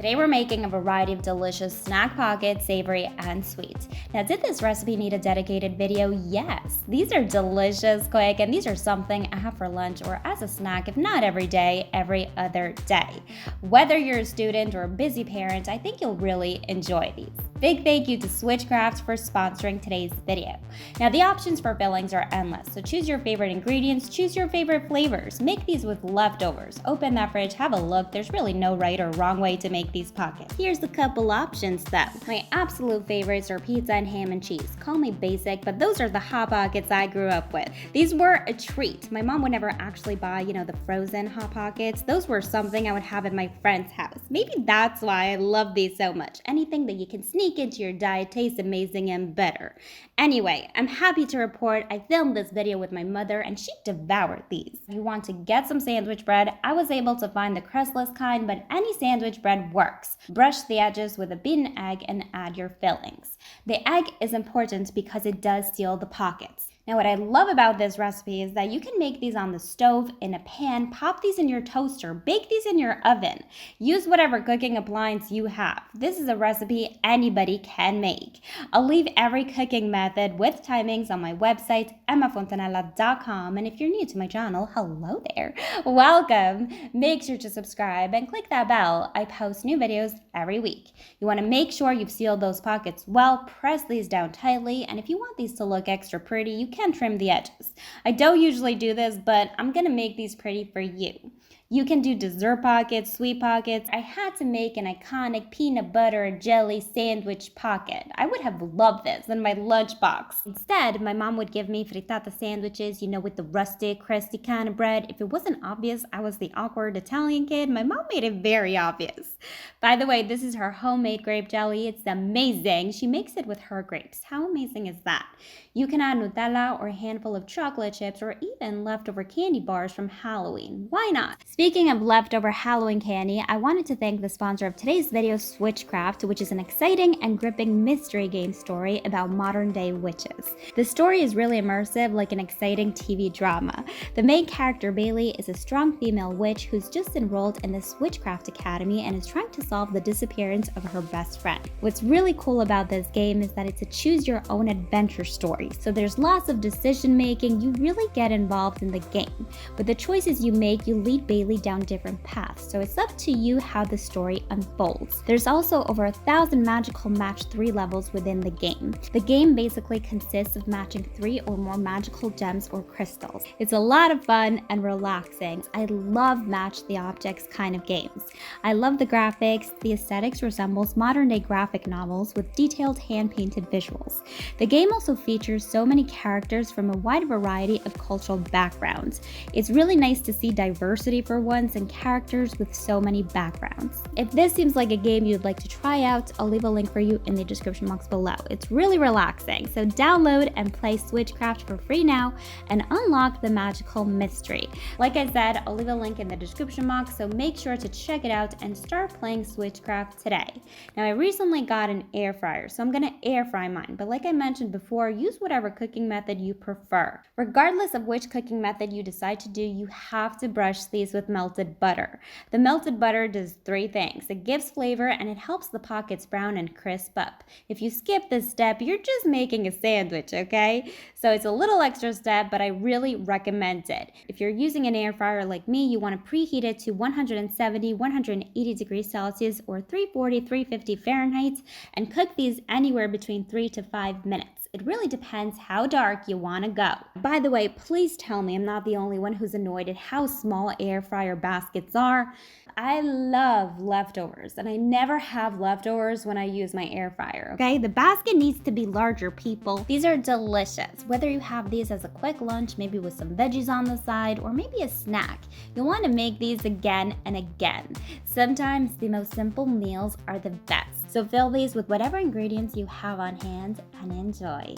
Today we're making a variety of delicious snack pockets, savory and sweet. Now, did this recipe need a dedicated video? Yes. These are delicious, quick, and these are something I have for lunch or as a snack, if not every day, every other day. Whether you're a student or a busy parent, I think you'll really enjoy these. Big thank you to Switchcraft for sponsoring today's video. Now, the options for fillings are endless, so choose your favorite ingredients, choose your favorite flavors. Make these with leftovers. Open that fridge, have a look. There's really no right or wrong way to make these pockets. Here's a couple options though. My absolute favorites are pizza and ham and cheese. Call me basic, but those are the hot pockets I grew up with. These were a treat. My mom would never actually buy, the frozen hot pockets. Those were something I would have at my friend's house. Maybe that's why I love these so much. Anything that you can sneak into your diet tastes amazing and better. Anyway, I'm happy to report I filmed this video with my mother and she devoured these. If you want to get some sandwich bread, I was able to find the crustless kind, but any sandwich bread works. Brush the edges with a beaten egg and add your fillings. The egg is important because it does seal the pockets. Now, what I love about this recipe is that you can make these on the stove, in a pan, pop these in your toaster, bake these in your oven. Use whatever cooking appliance you have. This is a recipe anybody can make. I'll leave every cooking method with timings on my website, emmafontanella.com. And if you're new to my channel, hello there. Welcome. Make sure to subscribe and click that bell. I post new videos every week. You want to make sure you've sealed those pockets well, press these down tightly, and if you want these to look extra pretty, you can trim the edges. I don't usually do this, but I'm gonna make these pretty for you. You can do dessert pockets, sweet pockets. I had to make an iconic peanut butter jelly sandwich pocket. I would have loved this in my lunchbox. Instead, my mom would give me frittata sandwiches, with the rustic, crusty kind of bread. If it wasn't obvious I was the awkward Italian kid, my mom made it very obvious. By the way, this is her homemade grape jelly. It's amazing. She makes it with her grapes. How amazing is that? You can add Nutella or a handful of chocolate chips or even leftover candy bars from Halloween. Why not? Speaking of leftover Halloween candy, I wanted to thank the sponsor of today's video, Switchcraft, which is an exciting and gripping mystery game story about modern-day witches. The story is really immersive, like an exciting TV drama. The main character, Bailey, is a strong female witch who's just enrolled in the Switchcraft Academy and is trying to solve the disappearance of her best friend. What's really cool about this game is that it's a choose-your-own adventure story, so there's lots of decision-making. You really get involved in the game. With the choices you make, you lead Bailey down different paths, so it's up to you how the story unfolds. There's also over 1,000 magical match 3 levels within the game. The game basically consists of matching 3 or more magical gems or crystals. It's a lot of fun and relaxing. I love match the objects kind of games. I love the graphics. The aesthetics resembles modern day graphic novels with detailed hand-painted visuals. The game also features so many characters from a wide variety of cultural backgrounds. It's really nice to see diversity for once and characters with so many backgrounds. If this seems like a game you'd like to try out, I'll leave a link for you in the description box below. It's really relaxing, so download and play Switchcraft for free now and unlock the magical mystery. Like I said, I'll leave a link in the description box, so make sure to check it out and start playing Switchcraft today. Now, I recently got an air fryer, so I'm gonna air fry mine, but like I mentioned before, use whatever cooking method you prefer. Regardless of which cooking method you decide to do, you have to brush these with melted butter. The melted butter does 3 things. It gives flavor and it helps the pockets brown and crisp up. If you skip this step, you're just making a sandwich, okay? So it's a little extra step, but I really recommend it. If you're using an air fryer like me, you want to preheat it to 170, 180 degrees Celsius or 340, 350 Fahrenheit and cook these anywhere between 3 to 5 minutes. It really depends how dark you want to go. By the way, please tell me I'm not the only one who's annoyed at how small air fryer baskets are. I love leftovers, and I never have leftovers when I use my air fryer, okay? The basket needs to be larger, people. These are delicious. Whether you have these as a quick lunch, maybe with some veggies on the side, or maybe a snack, you'll want to make these again and again. Sometimes the most simple meals are the best. So fill these with whatever ingredients you have on hand and enjoy.